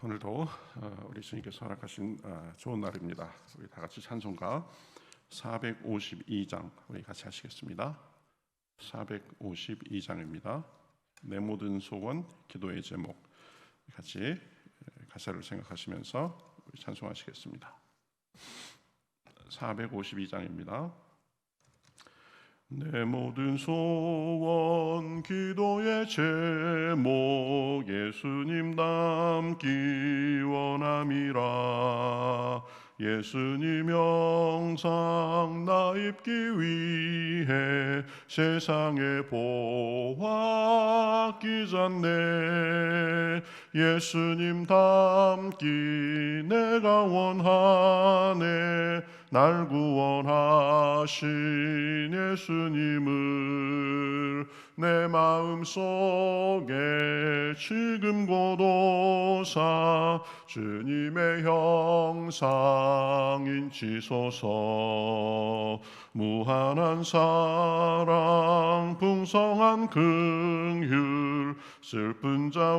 오늘도 우리 주님께서 허락하신 좋은 날입니다. 우리 다 같이 찬송가 452장 우리 같이 하시겠습니다. 452장입니다. 내 모든 소원 기도의 제목, 같이 가사를 생각하시면서 우리 찬송하시겠습니다. 452장입니다. 내 모든 소원 기도의 제목 예수님 닮기 원함이라. 예수님 영상 나 입기 위해 세상에 보았기 전에 예수님 닮기 내가 원하네. 날 구원하신 예수님을 내 마음속에 지금 고도사 주님의 형상 인치소서. 무한한 사랑 풍성한 긍휼 슬픈 자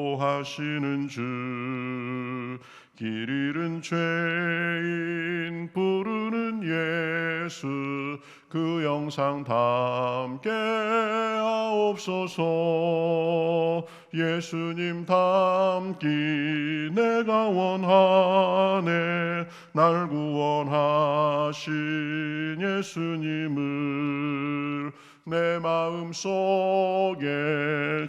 위로하시는 주. 길 잃은 죄인 부르는 예수 그 영상 담게 하옵소서. 예수님 닮기 내가 원하네. 날 구원하신 예수님을 내 마음속에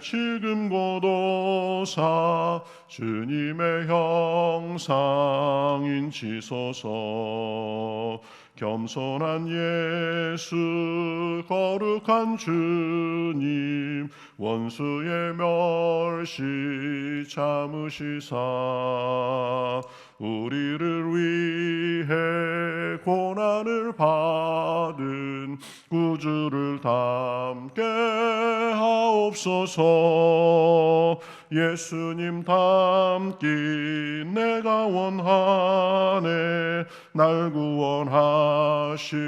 지금 고도사 주님의 형상 인치소서. 겸손한 예수 거룩한 주님 원수의 멸시 참으시사 우리를 위해 고난을 받은 구주를 닮게 하옵소서. 예수님 닮기 내가 원하네. 날 구원하신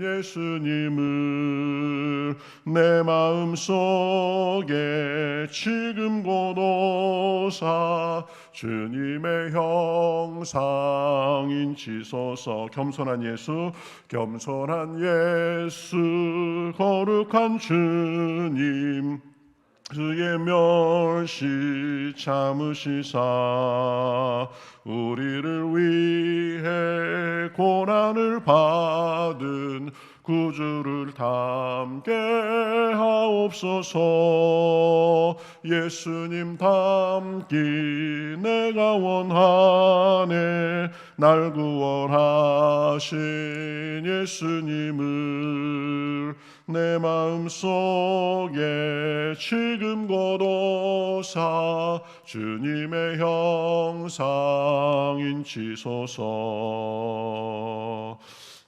예수님을 내 마음속에 지금 고도사 주님의 형상 인치소서. 겸손한 예수 거룩한 주님 그의 멸시 참으시사 우리를 위해 고난을 받은 구주를 닮게 하옵소서. 예수님 닮기 내가 원하네. 날 구원하신 예수님을 내 마음속에 지금 고도사 주님의 형상 인치소서.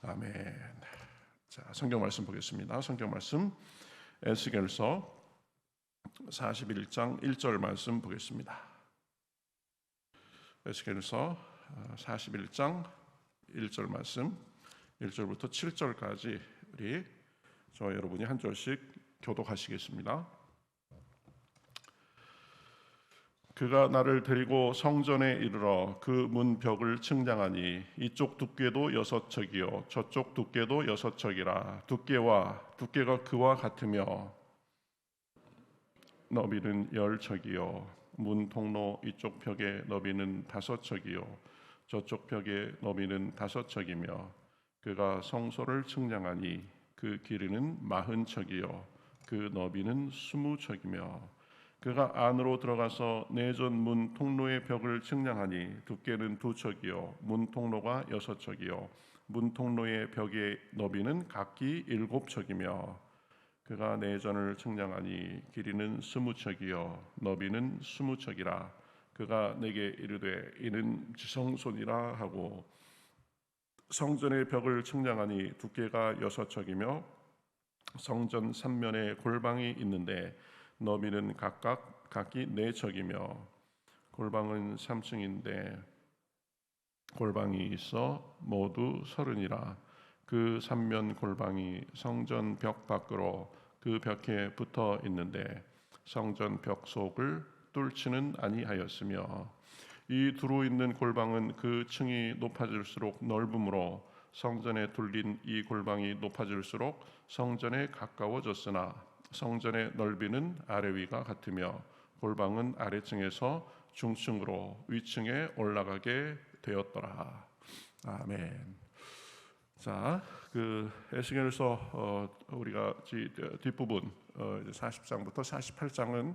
아멘. 자, 성경 말씀 보겠습니다. 성경 말씀 에스겔서 41장 1절 말씀 보겠습니다. 에스겔서 41장 1절 말씀 1절부터 7절까지 우리 저와 여러분이 한 절씩 교독하시겠습니다. 그가 나를 데리고 성전에 이르러 그 문벽을 측량하니 이쪽 두께도 6척이요 저쪽 두께도 6척이라. 두께가 그와 같으며 너비는 10척이요 문 통로 이쪽 벽의 너비는 5척이요 저쪽 벽의 너비는 5척이며 그가 성소를 측량하니 그 길이는 40척이요 그 너비는 20척이며 그가 안으로 들어가서 내전 문 통로의 벽을 측량하니 두께는 2척이요 문 통로가 6척이요 문 통로의 벽의 너비는 각기 7척이며 그가 내전을 측량하니 길이는 20척이요 너비는 20척이라. 그가 내게 이르되 이는 지성소니라 하고 성전의 벽을 측량하니 두께가 6척이며 성전 3면에 골방이 있는데 너비는 각기 4척이며 골방은 3층인데 골방이 있어 모두 30이라. 그 3면 골방이 성전 벽 밖으로 그 벽에 붙어 있는데 성전 벽 속을 뚫지는 아니하였으며 이 두루 있는 골방은 그 층이 높아질수록 넓음으로 성전에 둘린 이 골방이 높아질수록 성전에 가까워졌으나 성전의 넓이는 아래 위가 같으며 골방은 아래층에서 중층으로 위층에 올라가게 되었더라. 아멘. 자, 그 에스겔서 우리가 뒷부분 40장부터 48장은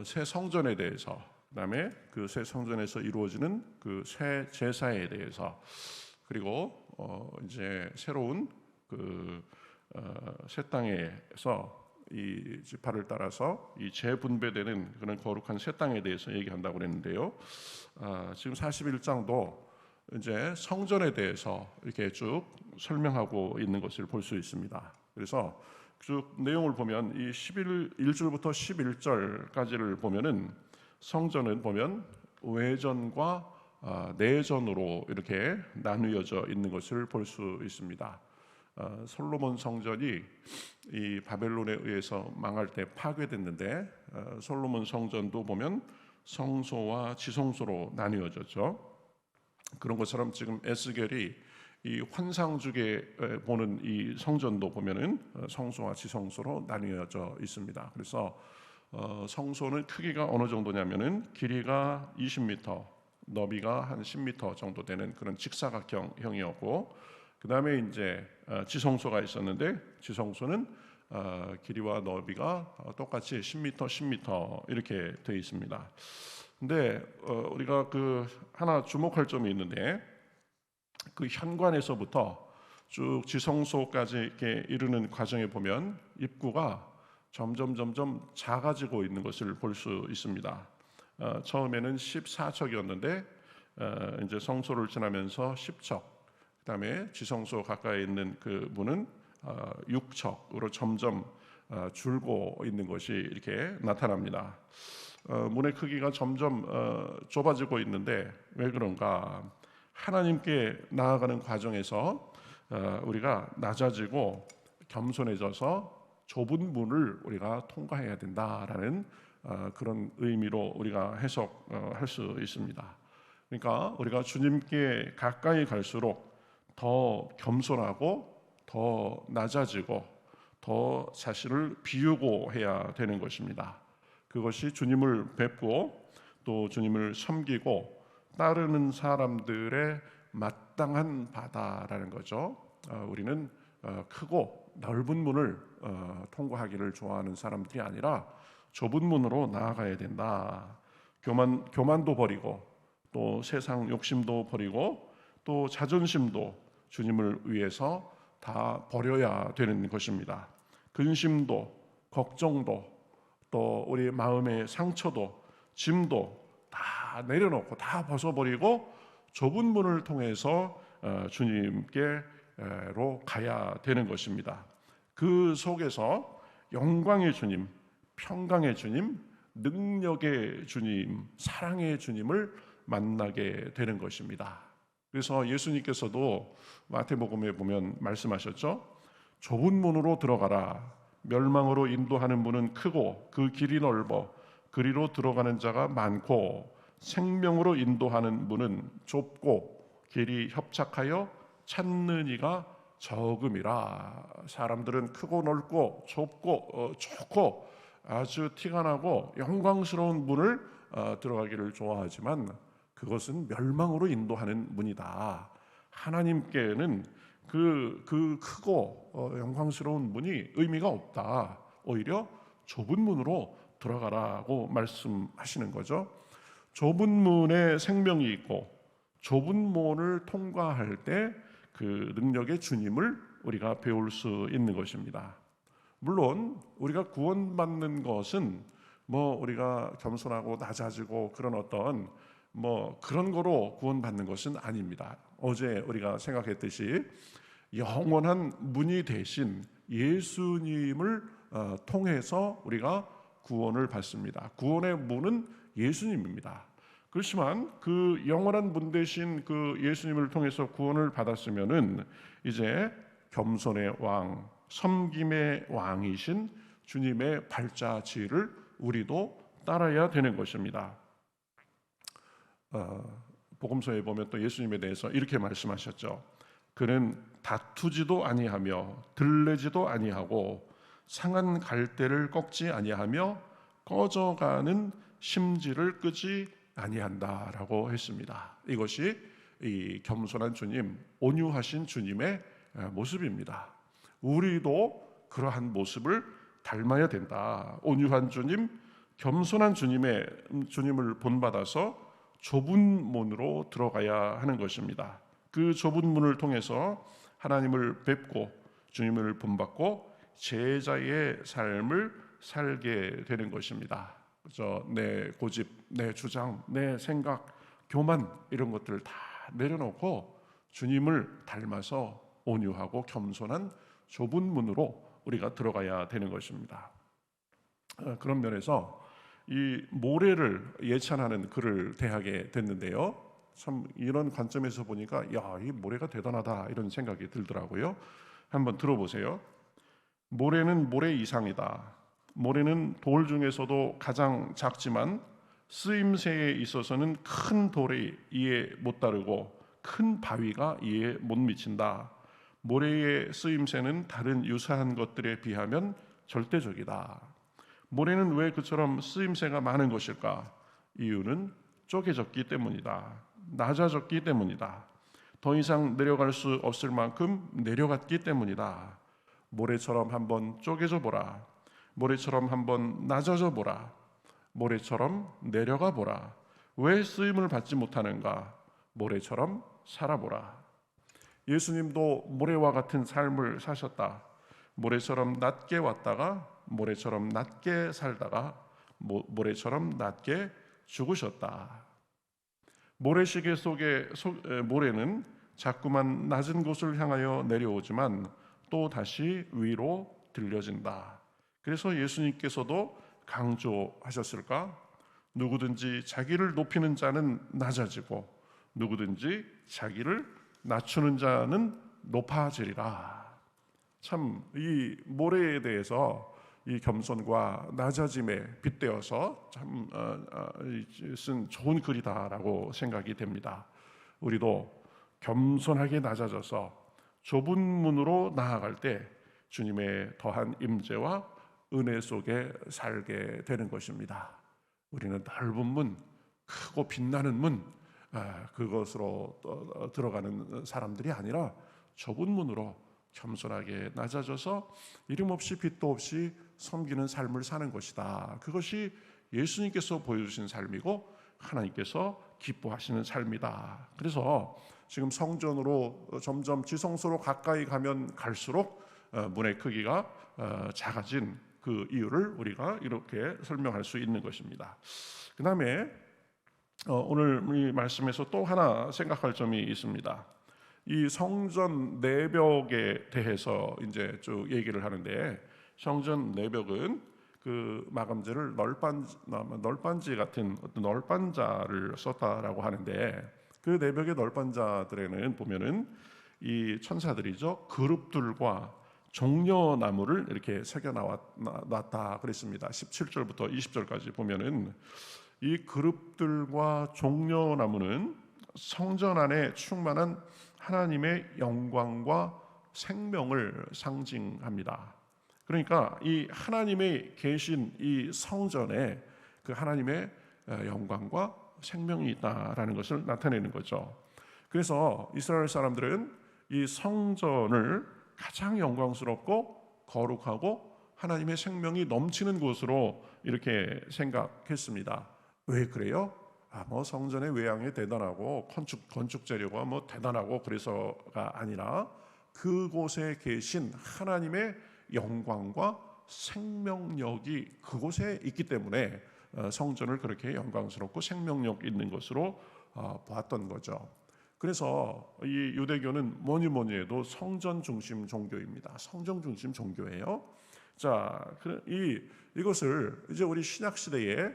새 성전에 대해서, 그다음에 그 새 성전에서 이루어지는 그 새 제사에 대해서, 그리고 이제 새로운 그 새 땅에서 이 지파를 따라서 이 재분배되는 그런 거룩한 새 땅에 대해서 얘기한다고 그랬는데요. 지금 41장도 이제 성전에 대해서 이렇게 쭉 설명하고 있는 것을 볼 수 있습니다. 그래서 쭉 내용을 보면 이 1절부터 11절까지를 보면은 성전은 보면 외전과 내전으로 이렇게 나누어져 있는 것을 볼 수 있습니다. 솔로몬 성전이 이 바벨론에 의해서 망할 때 파괴됐는데 솔로몬 성전도 보면 성소와 지성소로 나뉘어졌죠. 그런 것처럼 지금 에스겔이 이 환상주에 보는 이 성전도 보면은 성소와 지성소로 나뉘어져 있습니다. 그래서 성소는 크기가 어느 정도냐면은 길이가 20m, 너비가 한 10m 정도 되는 그런 직사각형이었고, 그 다음에 이제 지성소가 있었는데 지성소는 길이와 너비가 똑같이 10m, 10m 이렇게 되어 있습니다. 근데 우리가 그 하나 주목할 점이 있는데, 그 현관에서부터 쭉 지성소까지 이렇게 이르는 과정에 보면 입구가 점점 작아지고 있는 것을 볼 수 있습니다. 처음에는 14척이었는데 이제 성소를 지나면서 10척, 그다음에 지성소 가까이 있는 그 문은 6척으로 점점 줄고 있는 것이 이렇게 나타납니다. 문의 크기가 점점 좁아지고 있는데 왜 그런가? 하나님께 나아가는 과정에서 우리가 낮아지고 겸손해져서 좁은 문을 우리가 통과해야 된다라는 그런 의미로 우리가 해석할 수 있습니다. 그러니까 우리가 주님께 가까이 갈수록 더 겸손하고 더 낮아지고 더 자신을 비우고 해야 되는 것입니다. 그것이 주님을 뵙고 또 주님을 섬기고 따르는 사람들의 마땅한 바다라는 거죠. 우리는 크고 넓은 문을 통과하기를 좋아하는 사람들이 아니라 좁은 문으로 나아가야 된다. 교만도 버리고 또 세상 욕심도 버리고 또 자존심도 주님을 위해서 다 버려야 되는 것입니다. 근심도 걱정도 또 우리 마음의 상처도 짐도 다 내려놓고 다 벗어버리고 좁은 문을 통해서 주님께로 가야 되는 것입니다. 그 속에서 영광의 주님, 평강의 주님, 능력의 주님, 사랑의 주님을 만나게 되는 것입니다. 그래서 예수님께서도 마태복음에 보면 말씀하셨죠. 좁은 문으로 들어가라. 멸망으로 인도하는 문은 크고 그 길이 넓어 그리로 들어가는 자가 많고 생명으로 인도하는 문은 좁고 길이 협착하여 찾는 이가 적음이라. 사람들은 크고 넓고 좁고 좋고 아주 티가 나고 영광스러운 문을 들어가기를 좋아하지만 그것은 멸망으로 인도하는 문이다. 하나님께는 그 크고 영광스러운 문이 의미가 없다. 오히려 좁은 문으로 들어가라고 말씀하시는 거죠. 좁은 문에 생명이 있고 좁은 문을 통과할 때 그 능력의 주님을 우리가 배울 수 있는 것입니다. 물론 우리가 구원받는 것은 뭐 우리가 겸손하고 낮아지고 그런 어떤 뭐 그런 거로 구원받는 것은 아닙니다. 어제 우리가 생각했듯이 영원한 문이 되신 예수님을 통해서 우리가 구원을 받습니다. 구원의 문은 예수님입니다. 그렇지만 그 영원한 문 되신 그 예수님을 통해서 구원을 받았으면은 이제 겸손의 왕, 섬김의 왕이신 주님의 발자취를 우리도 따라야 되는 것입니다. 복음서에 보면 또 예수님에 대해서 이렇게 말씀하셨죠. 그는 다투지도 아니하며 들레지도 아니하고 상한 갈대를 꺾지 아니하며 꺼져가는 심지를 끄지 아니한다라고 했습니다. 이것이 이 겸손한 주님, 온유하신 주님의 모습입니다. 우리도 그러한 모습을 닮아야 된다. 온유한 주님, 겸손한 주님을 본받아서 좁은 문으로 들어가야 하는 것입니다. 그 좁은 문을 통해서 하나님을 뵙고 주님을 본받고 제자의 삶을 살게 되는 것입니다. 그래서 내 고집, 내 주장, 내 생각, 교만 이런 것들을 다 내려놓고 주님을 닮아서 온유하고 겸손한 좁은 문으로 우리가 들어가야 되는 것입니다. 그런 면에서 이 모래를 예찬하는 글을 대하게 됐는데요. 참 이런 관점에서 보니까 이 모래가 대단하다 이런 생각이 들더라고요. 한번 들어보세요. 모래는 모래 이상이다. 모래는 돌 중에서도 가장 작지만 쓰임새에 있어서는 큰 돌이 이에 못 따르고 큰 바위가 이에 못 미친다. 모래의 쓰임새는 다른 유사한 것들에 비하면 절대적이다. 모래는 왜 그처럼 쓰임새가 많은 것일까? 이유는 쪼개졌기 때문이다. 낮아졌기 때문이다. 더 이상 내려갈 수 없을 만큼 내려갔기 때문이다. 모래처럼 한번 쪼개져 보라. 모래처럼 한번 낮아져 보라. 모래처럼 내려가 보라. 왜 쓰임을 받지 못하는가? 모래처럼 살아보라. 예수님도 모래와 같은 삶을 사셨다. 모래처럼 낮게 왔다가 모래처럼 낮게 살다가 모래처럼 낮게 죽으셨다. 모래시계 속의 모래는 자꾸만 낮은 곳을 향하여 내려오지만 또 다시 위로 들려진다. 그래서 예수님께서도 강조하셨을까? 누구든지 자기를 높이는 자는 낮아지고 누구든지 자기를 낮추는 자는 높아지리라. 참 이 모래에 대해서 이 겸손과 낮아짐에 빗대어서 참 쓴 좋은 글이다라고 생각이 됩니다. 우리도 겸손하게 낮아져서 좁은 문으로 나아갈 때 주님의 더한 임재와 은혜 속에 살게 되는 것입니다. 우리는 넓은 문, 크고 빛나는 문, 그것으로 들어가는 사람들이 아니라 좁은 문으로 겸손하게 낮아져서 이름없이 빛도 없이 섬기는 삶을 사는 것이다. 그것이 예수님께서 보여주신 삶이고 하나님께서 기뻐하시는 삶이다. 그래서 지금 성전으로 점점 지성소로 가까이 가면 갈수록 문의 크기가 작아진 그 이유를 우리가 이렇게 설명할 수 있는 것입니다. 그 다음에 오늘 이 말씀에서 또 하나 생각할 점이 있습니다. 이 성전 내벽에 대해서 이제 쭉 얘기를 하는데, 성전 내벽은 그 마감재를 널빤지 같은 어떤 널빤자를 썼다라고 하는데, 그 내벽의 널빤자들에는 보면은 이 천사들이죠, 그룹들과 종려나무를 이렇게 새겨 놨다 그랬습니다. 17절부터 20절까지 보면은 이 그룹들과 종려나무는 성전 안에 충만한 하나님의 영광과 생명을 상징합니다. 그러니까 이 하나님의 계신 이 성전에 그 하나님의 영광과 생명이 있다라는 것을 나타내는 거죠. 그래서 이스라엘 사람들은 이 성전을 가장 영광스럽고 거룩하고 하나님의 생명이 넘치는 곳으로 이렇게 생각했습니다. 왜 그래요? 성전의 외양이 대단하고 건축 재료가 대단하고 그래서가 아니라 그곳에 계신 하나님의 영광과 생명력이 그곳에 있기 때문에 성전을 그렇게 영광스럽고 생명력 있는 것으로 보았던 거죠. 그래서 이 유대교는 뭐니 해도 성전 중심 종교입니다. 성전 중심 종교예요. 자, 이것을 이제 우리 신약 시대에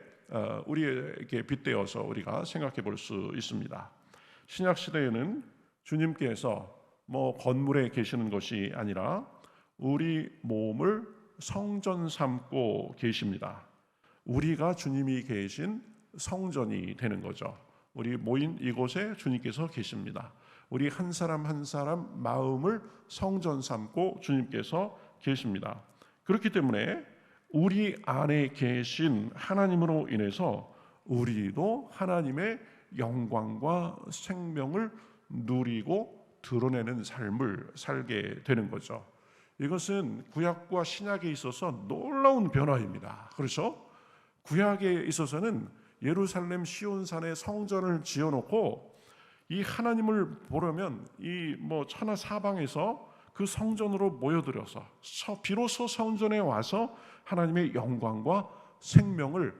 우리에게 빗대어서 우리가 생각해 볼 수 있습니다. 신약 시대에는 주님께서 건물에 계시는 것이 아니라 우리 몸을 성전 삼고 계십니다. 우리가 주님이 계신 성전이 되는 거죠. 우리 모인 이곳에 주님께서 계십니다. 우리 한 사람 한 사람 마음을 성전 삼고 주님께서 계십니다. 그렇기 때문에 우리 안에 계신 하나님으로 인해서 우리도 하나님의 영광과 생명을 누리고 드러내는 삶을 살게 되는 거죠. 이것은 구약과 신약에 있어서 놀라운 변화입니다. 그렇죠? 구약에 있어서는 예루살렘 시온산에 성전을 지어놓고 이 하나님을 보려면 이 천하 사방에서 그 성전으로 모여들어서 비로소 성전에 와서 하나님의 영광과 생명을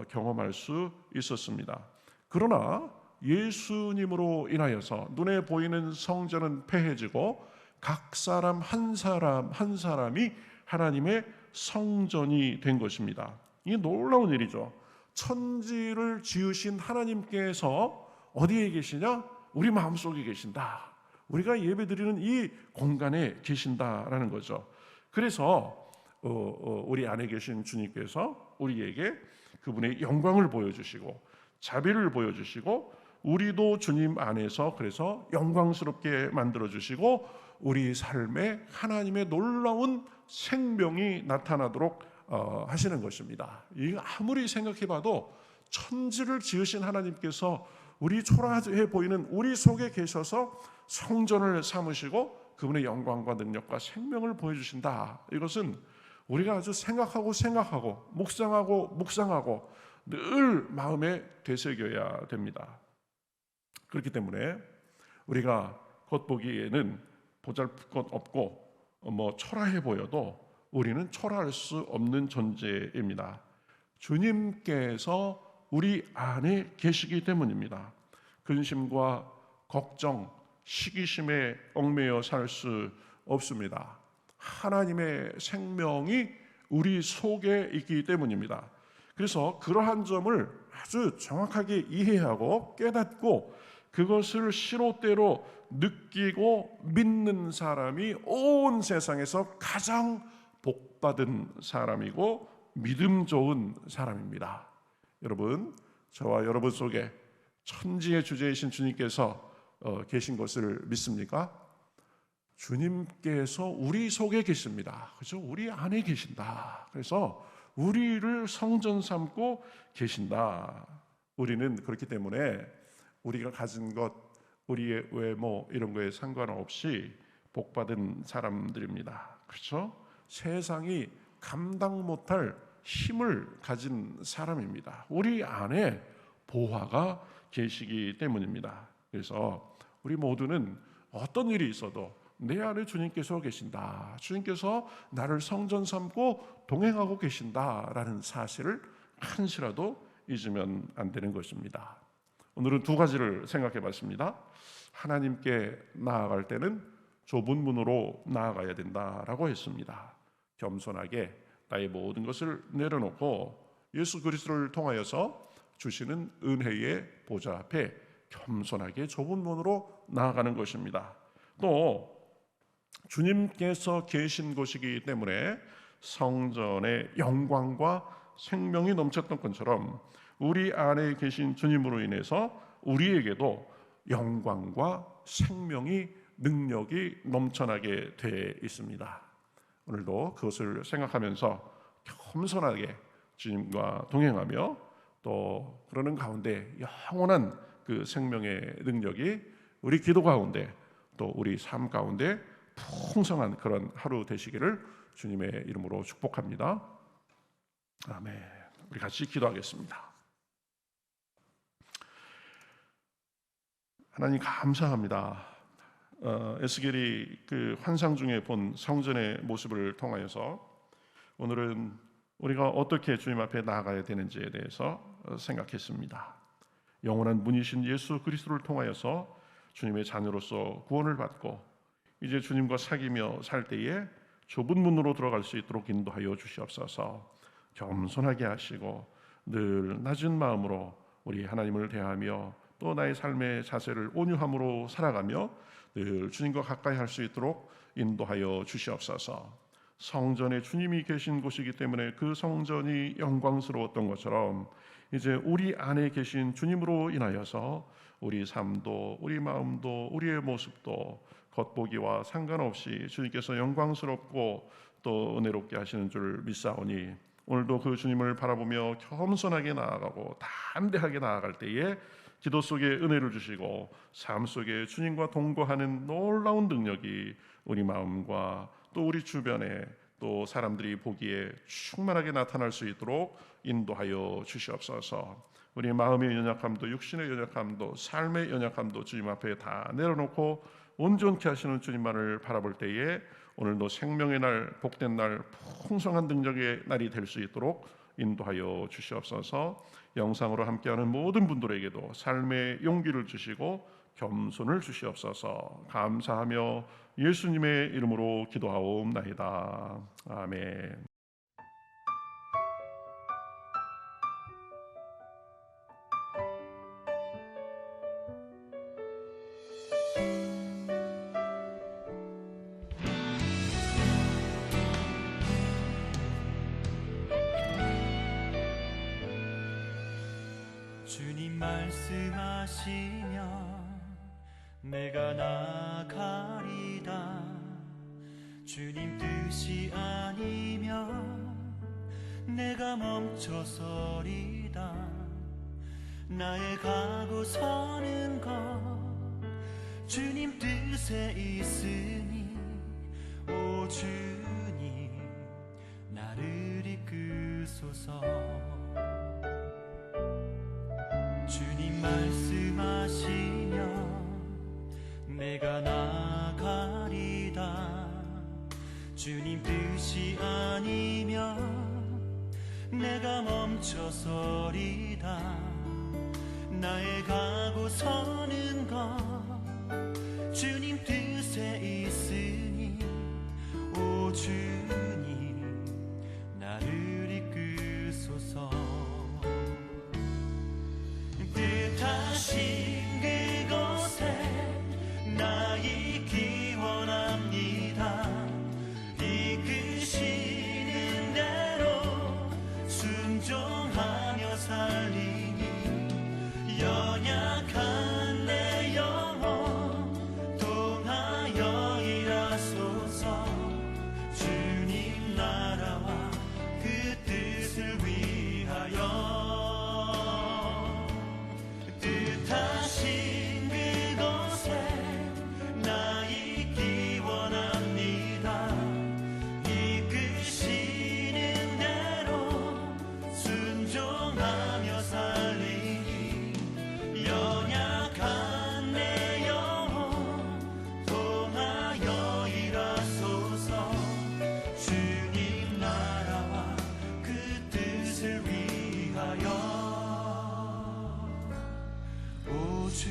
경험할 수 있었습니다. 그러나 예수님으로 인하여서 눈에 보이는 성전은 폐해지고 각 사람 한 사람이 하나님의 성전이 된 것입니다. 이게 놀라운 일이죠. 천지를 지으신 하나님께서 어디에 계시냐? 우리 마음속에 계신다. 우리가 예배드리는 이 공간에 계신다라는 거죠. 그래서 우리 안에 계신 주님께서 우리에게 그분의 영광을 보여주시고 자비를 보여주시고 우리도 주님 안에서 그래서 영광스럽게 만들어주시고 우리 삶에 하나님의 놀라운 생명이 나타나도록 하시는 것입니다. 이거 아무리 생각해봐도 천지를 지으신 하나님께서 우리 초라해 보이는 우리 속에 계셔서 성전을 삼으시고 그분의 영광과 능력과 생명을 보여주신다. 이것은 우리가 아주 생각하고 묵상하고 늘 마음에 되새겨야 됩니다. 그렇기 때문에 우리가 겉보기에는 보잘것 없고 초라해 보여도 우리는 초라할 수 없는 존재입니다. 주님께서 우리 안에 계시기 때문입니다. 근심과 걱정, 시기심에 얽매여 살 수 없습니다. 하나님의 생명이 우리 속에 있기 때문입니다. 그래서 그러한 점을 아주 정확하게 이해하고 깨닫고 그것을 시로때로 느끼고 믿는 사람이 온 세상에서 가장 복받은 사람이고 믿음 좋은 사람입니다. 여러분, 저와 여러분 속에 천지의 주제이신 주님께서 계신 것을 믿습니까? 주님께서 우리 속에 계십니다. 그렇죠? 우리 안에 계신다. 그래서 우리를 성전 삼고 계신다. 우리는 그렇기 때문에 우리가 가진 것, 우리의 외모 이런 거에 상관없이 복받은 사람들입니다. 그렇죠? 세상이 감당 못할 힘을 가진 사람입니다. 우리 안에 보화가 계시기 때문입니다. 그래서 우리 모두는 어떤 일이 있어도 내 안에 주님께서 계신다. 주님께서 나를 성전 삼고 동행하고 계신다라는 사실을 한시라도 잊으면 안 되는 것입니다. 오늘은 두 가지를 생각해 봤습니다. 하나님께 나아갈 때는 좁은 문으로 나아가야 된다라고 했습니다. 겸손하게 나의 모든 것을 내려놓고 예수 그리스도를 통하여서 주시는 은혜의 보좌 앞에 겸손하게 좁은 문으로 나아가는 것입니다. 또 주님께서 계신 곳이기 때문에 성전의 영광과 생명이 넘쳤던 것처럼 우리 안에 계신 주님으로 인해서 우리에게도 영광과 생명이 능력이 넘쳐나게 되어 있습니다. 오늘도 그것을 생각하면서 겸손하게 주님과 동행하며 또 그러는 가운데 영원한 그 생명의 능력이 우리 기도 가운데 또 우리 삶 가운데 풍성한 그런 하루 되시기를 주님의 이름으로 축복합니다. 아멘. 우리 같이 기도하겠습니다. 하나님 감사합니다. 에스겔이 그 환상 중에 본 성전의 모습을 통하여서 오늘은 우리가 어떻게 주님 앞에 나아가야 되는지에 대해서 생각했습니다. 영원한 분이신 예수 그리스도를 통하여서 주님의 자녀로서 구원을 받고 이제 주님과 사귀며 살 때에 좁은 문으로 들어갈 수 있도록 인도하여 주시옵소서. 겸손하게 하시고 늘 낮은 마음으로 우리 하나님을 대하며 또 나의 삶의 자세를 온유함으로 살아가며 늘 주님과 가까이 할 수 있도록 인도하여 주시옵소서. 성전에 주님이 계신 곳이기 때문에 그 성전이 영광스러웠던 것처럼 이제 우리 안에 계신 주님으로 인하여서 우리 삶도 우리 마음도 우리의 모습도 겉보기와 상관없이 주님께서 영광스럽고 또 은혜롭게 하시는 줄 믿사오니 오늘도 그 주님을 바라보며 겸손하게 나아가고 담대하게 나아갈 때에 기도 속에 은혜를 주시고 삶 속에 주님과 동거하는 놀라운 능력이 우리 마음과 또 우리 주변에 또 사람들이 보기에 충만하게 나타날 수 있도록 인도하여 주시옵소서. 우리 마음의 연약함도 육신의 연약함도 삶의 연약함도 주님 앞에 다 내려놓고 온전케 하시는 주님만을 바라볼 때에 오늘도 생명의 날, 복된 날, 풍성한 능력의 날이 될 수 있도록 인도하여 주시옵소서. 영상으로 함께하는 모든 분들에게도 삶의 용기를 주시고 겸손을 주시옵소서. 감사하며 예수님의 이름으로 기도하옵나이다. 아멘. 주님 말씀하시면 내가 나가리다. 주님 뜻이 아니면 내가 멈춰서리다. 나의 가고 서는 것 주님 뜻에 있으니 오 주님 나를 이끄소서. 주님 말씀하시면 내가 나가리다. 주님 뜻이 아니면 내가 멈춰서리다. 나의 가고 서는 것 주님 뜻에 있으니 오 주님 나를 이끄소서. 뜻하신 그곳에 나 있기 원합니다. 이끄시는 대로 순종하며 살리니 연약한 내 영혼 통하여 일하소서. 주님 나라와 그 뜻을 위하여 뜻하신 그곳에 나 있기 원합니다. 이끄시는 대로 순종하며 살리니 연약한 내 영혼 통하여 일하소서. 주님 나라와 그 뜻을 위하여 오 주